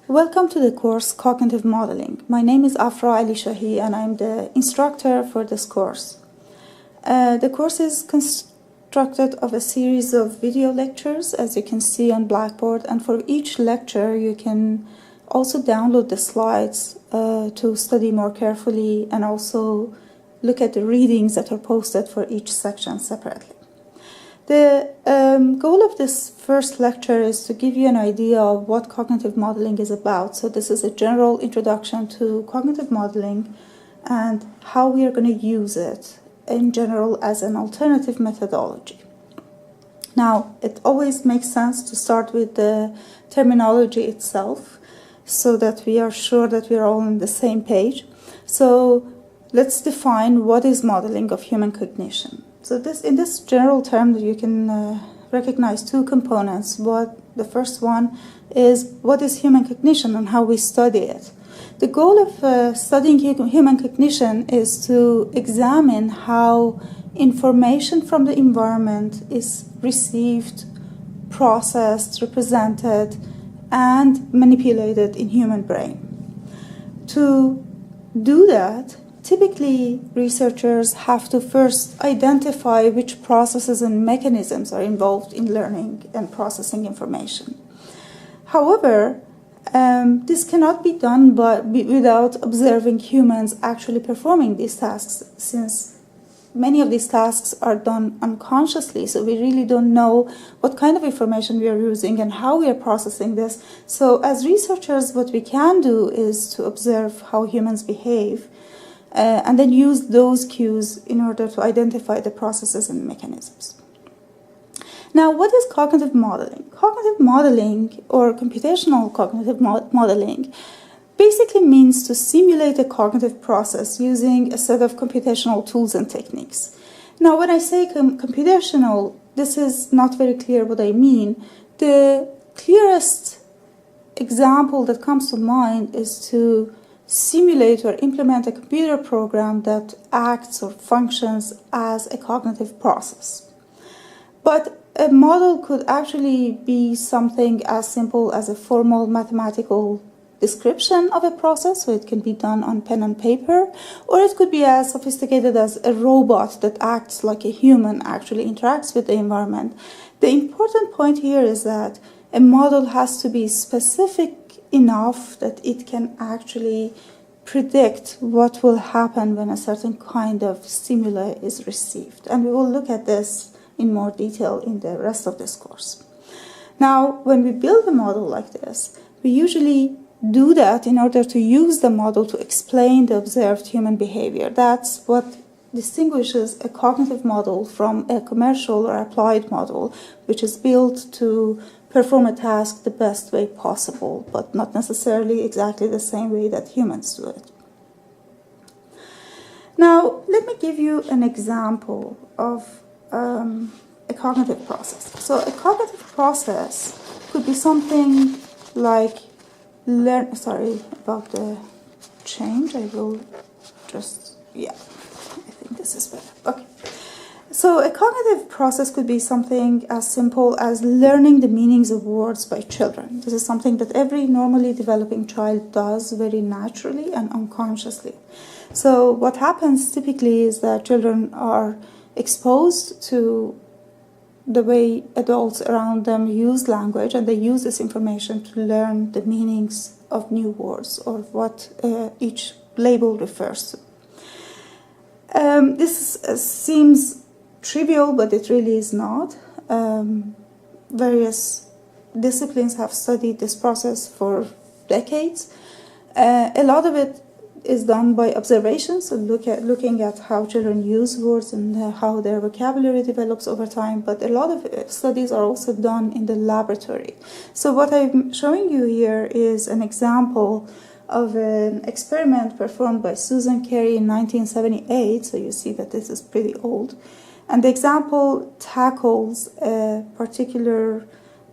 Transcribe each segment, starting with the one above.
Welcome to the course Cognitive Modeling. My name is Afra Ali Shahi and I'm the instructor for this course. The course is constructed of a series of video lectures, as you can see on Blackboard, and for each lecture you can also download the slides to study more carefully and also look at the readings that are posted for each section separately. The goal of this first lecture is to give you an idea of what cognitive modeling is about. So this is a general introduction to cognitive modeling and how we are going to use it in general as an alternative methodology. Now, it always makes sense to start with the terminology itself so that we are sure that we are all on the same page. So let's define what is modeling of human cognition. So in this general term, you can recognize two components. The first one is what is human cognition and how we study it. The goal of studying human cognition is to examine how information from the environment is received, processed, represented, and manipulated in human brain. To do that, typically, researchers have to first identify which processes and mechanisms are involved in learning and processing information. However, this cannot be done without observing humans actually performing these tasks, since many of these tasks are done unconsciously, so we really don't know what kind of information we are using and how we are processing this. So as researchers, what we can do is to observe how humans behave and then use those cues in order to identify the processes and mechanisms. Now, what is cognitive modeling? Cognitive modeling, or computational cognitive modeling, basically means to simulate a cognitive process using a set of computational tools and techniques. Now, when I say computational, this is not very clear what I mean. The clearest example that comes to mind is to simulate or implement a computer program that acts or functions as a cognitive process. But a model could actually be something as simple as a formal mathematical description of a process, so it can be done on pen and paper, or it could be as sophisticated as a robot that acts like a human, actually interacts with the environment. The important point here is that a model has to be specific enough that it can actually predict what will happen when a certain kind of stimuli is received. And we will look at this in more detail in the rest of this course. Now, when we build a model like this, we usually do that in order to use the model to explain the observed human behavior. That's what distinguishes a cognitive model from a commercial or applied model, which is built to perform a task the best way possible, but not necessarily exactly the same way that humans do it. Now, let me give you an example of a cognitive process. So a cognitive process could be something like sorry about the change. I will just, I think this is better. Okay. So a cognitive process could be something as simple as learning the meanings of words by children. This is something that every normally developing child does very naturally and unconsciously. So what happens typically is that children are exposed to the way adults around them use language, and they use this information to learn the meanings of new words or what each label refers to. This seems trivial, but it really is not. Various disciplines have studied this process for decades. A lot of it is done by observation, so looking at how children use words and how their vocabulary develops over time, but a lot of studies are also done in the laboratory. So what I'm showing you here is an example of an experiment performed by Susan Carey in 1978, so you see that this is pretty old. And the example tackles a particular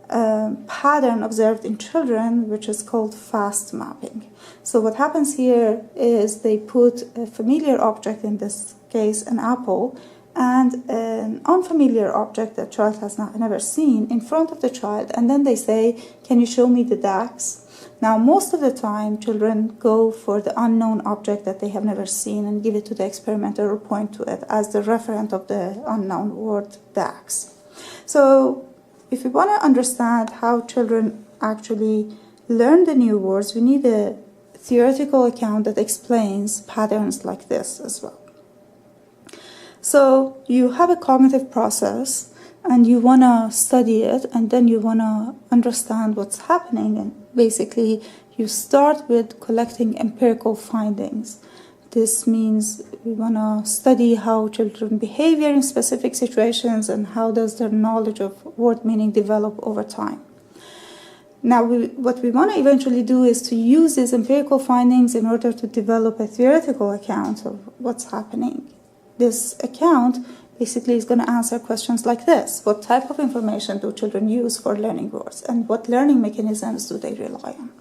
pattern observed in children, which is called fast mapping. So what happens here is they put a familiar object, in this case an apple, and an unfamiliar object that child has never seen in front of the child, and then they say, can you show me the DAX? Now, most of the time, children go for the unknown object that they have never seen and give it to the experimenter or point to it as the referent of the unknown word DAX. So if we want to understand how children actually learn the new words, we need a theoretical account that explains patterns like this as well. So you have a cognitive process and you want to study it, and then you want to understand what's happening, and basically you start with collecting empirical findings. This means we want to study how children behave in specific situations and how does their knowledge of word meaning develop over time. Now, what we want to eventually do is to use these empirical findings in order to develop a theoretical account of what's happening. This account basically is going to answer questions like this. What type of information do children use for learning words, and what learning mechanisms do they rely on?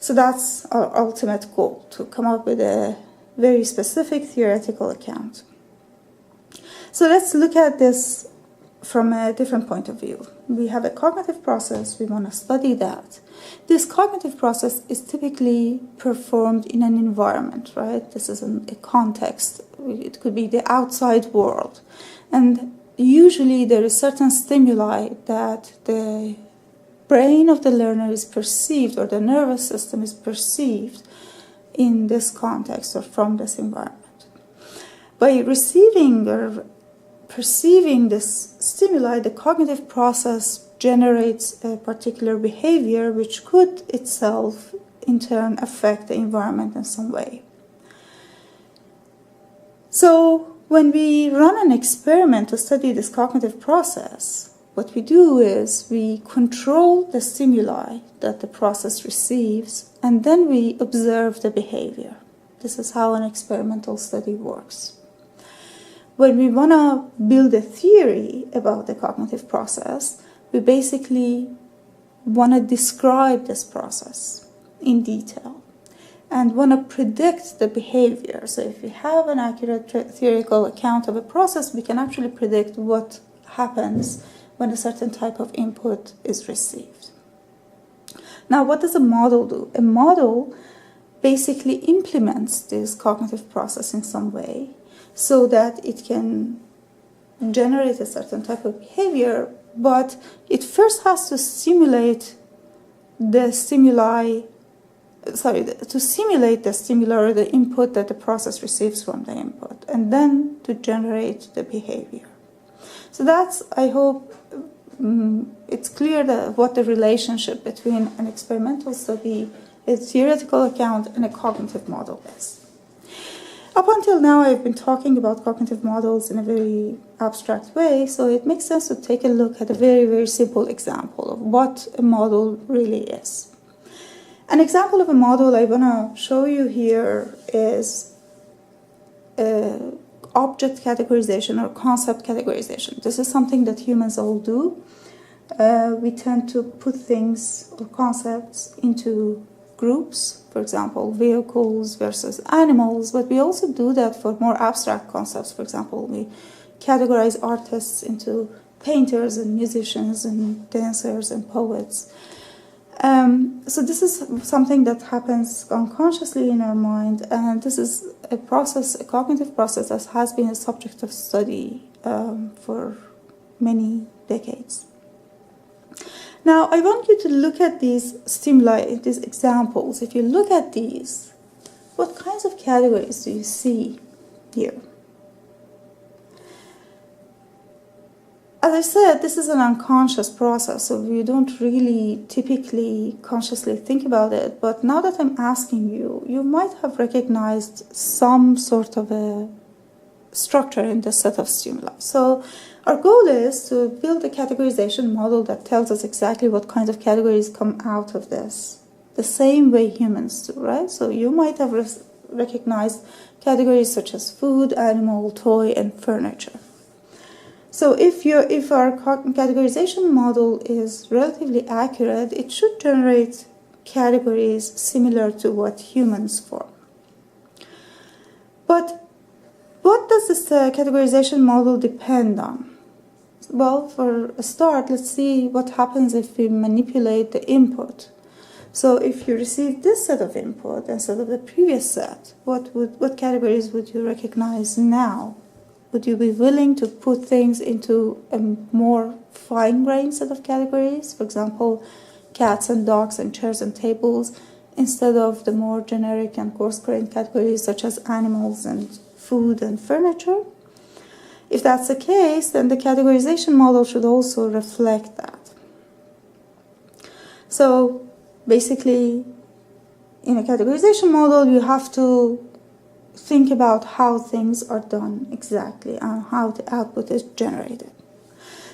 So that's our ultimate goal, to come up with a very specific theoretical account. So let's look at this from a different point of view. We have a cognitive process, we want to study that. This cognitive process is typically performed in an environment, right? This is a context. It could be the outside world. And usually there is certain stimuli that the brain of the learner is perceived, or the nervous system is perceived in this context or from this environment. By receiving or perceiving this stimuli, the cognitive process generates a particular behavior which could itself in turn affect the environment in some way. So when we run an experiment to study this cognitive process, what we do is we control the stimuli that the process receives, and then we observe the behavior. This is how an experimental study works. When we want to build a theory about the cognitive process, we basically want to describe this process in detail and want to predict the behavior. So if we have an accurate theoretical account of a process, we can actually predict what happens when a certain type of input is received. Now, what does a model do? A model basically implements this cognitive process in some way, so that it can generate a certain type of behavior, but it first has to simulate the stimuli or the input that the process receives from the input, and then to generate the behavior. So that's, I hope, it's clear what the relationship between an experimental study, a theoretical account, and a cognitive model is. Up until now, I've been talking about cognitive models in a very abstract way, so it makes sense to take a look at a very, very simple example of what a model really is. An example of a model I want to show you here is object categorization or concept categorization. This is something that humans all do. We tend to put things or concepts into groups, for example, vehicles versus animals, but we also do that for more abstract concepts. For example, we categorize artists into painters and musicians and dancers and poets. So this is something that happens unconsciously in our mind, and this is a cognitive process that has been a subject of study for many decades. Now, I want you to look at these stimuli, these examples. If you look at these, what kinds of categories do you see here? As I said, this is an unconscious process, so we don't really typically consciously think about it. But now that I'm asking you, you might have recognized some sort of a structure in this set of stimuli. So our goal is to build a categorization model that tells us exactly what kinds of categories come out of this, the same way humans do, right? So you might have recognized categories such as food, animal, toy, and furniture. So if our categorization model is relatively accurate, it should generate categories similar to what humans form. But what does this categorization model depend on? Well, for a start, let's see what happens if we manipulate the input. So if you receive this set of input instead of the previous set, what categories would you recognize now? Would you be willing to put things into a more fine-grained set of categories? For example, cats and dogs and chairs and tables, instead of the more generic and coarse-grained categories such as animals and food and furniture? If that's the case, then the categorization model should also reflect that. So basically, in a categorization model, you have to think about how things are done exactly and how the output is generated.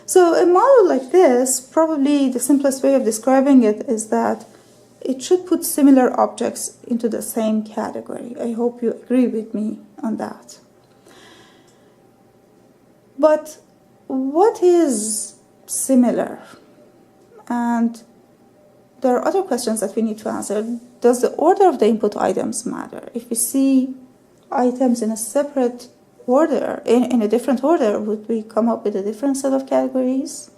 So a model like this, probably the simplest way of describing it is that it should put similar objects into the same category. I hope you agree with me on that. But what is similar? And there are other questions that we need to answer. Does the order of the input items matter? If we see items in a separate order, in a different order, would we come up with a different set of categories?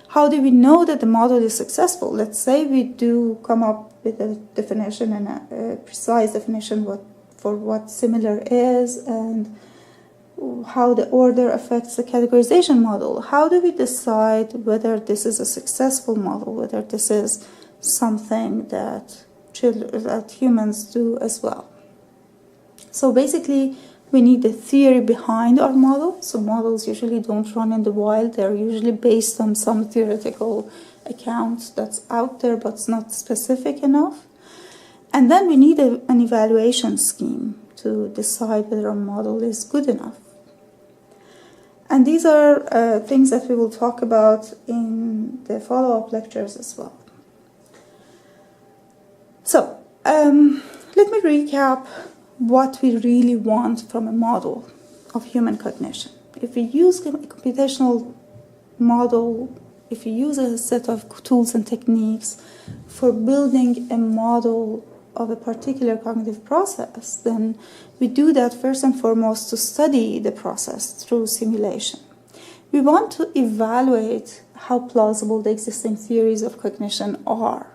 How do we know that the model is successful? Let's say we do come up with a definition and a precise definition for what similar is and how the order affects the categorization model. How do we decide whether this is a successful model, whether this is something that humans do as well? So basically, we need the theory behind our model. So models usually don't run in the wild. They're usually based on some theoretical account that's out there, but it's not specific enough. And then we need an evaluation scheme to decide whether a model is good enough. And these are things that we will talk about in the follow-up lectures as well. So let me recap what we really want from a model of human cognition. If we use a computational model, if we use a set of tools and techniques for building a model of a particular cognitive process, then we do that first and foremost to study the process through simulation. We want to evaluate how plausible the existing theories of cognition are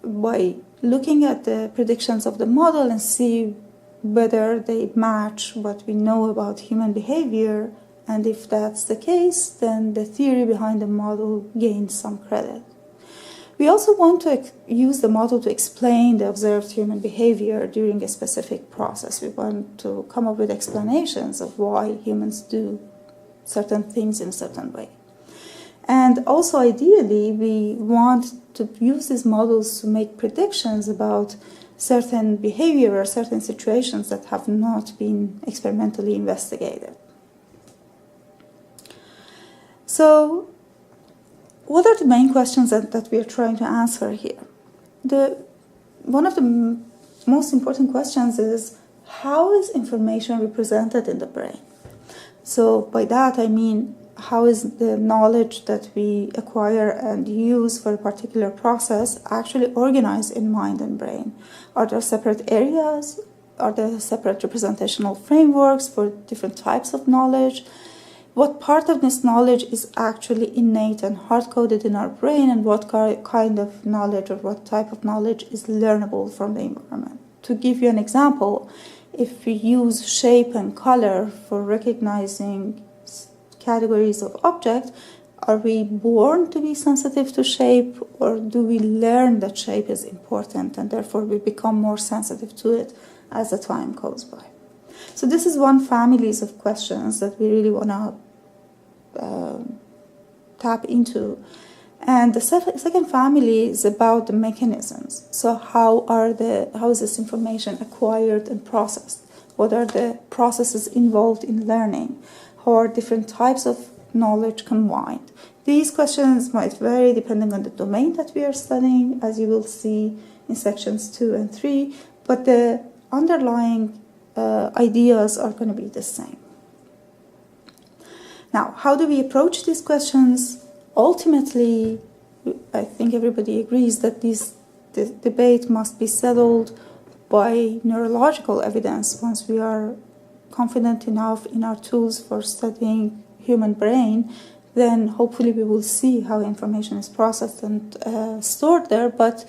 by looking at the predictions of the model and see whether they match what we know about human behavior, and if that's the case, then the theory behind the model gains some credit. We also want to use the model to explain the observed human behavior during a specific process. We want to come up with explanations of why humans do certain things in a certain way. And also, ideally, we want to use these models to make predictions about certain behavior or certain situations that have not been experimentally investigated. So, what are the main questions that we are trying to answer here? One of the most important questions is, how is information represented in the brain? So by that I mean, how is the knowledge that we acquire and use for a particular process actually organized in mind and brain? Are there separate areas? Are there separate representational frameworks for different types of knowledge? What part of this knowledge is actually innate and hard-coded in our brain, and what kind of knowledge or what type of knowledge is learnable from the environment? To give you an example, if we use shape and color for recognizing categories of objects, are we born to be sensitive to shape, or do we learn that shape is important and therefore we become more sensitive to it as the time goes by? So this is one family of questions that we really want to tap into. And the second family is about the mechanisms. So how is this information acquired and processed? What are the processes involved in learning? How are different types of knowledge combined? These questions might vary depending on the domain that we are studying, as you will see in sections 2 and 3, but the underlying ideas are going to be the same. Now, how do we approach these questions? Ultimately, I think everybody agrees that this debate must be settled by neurological evidence. Once we are confident enough in our tools for studying human brain, then hopefully we will see how information is processed and stored there. But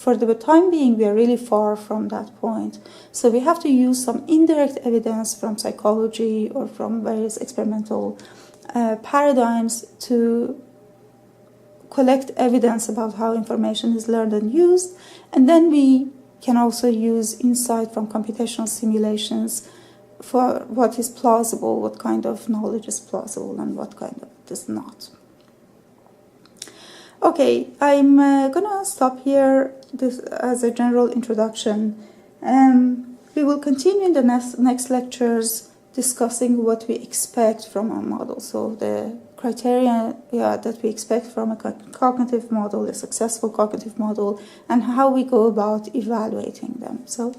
for the time being, we are really far from that point. So we have to use some indirect evidence from psychology or from various experimental paradigms to collect evidence about how information is learned and used. And then we can also use insight from computational simulations for what is plausible, what kind of knowledge is plausible and what kind of is not. Okay, I'm gonna stop here this as a general introduction. We will continue in the next lectures discussing what we expect from a model. So the criteria that we expect from a cognitive model, a successful cognitive model, and how we go about evaluating them. So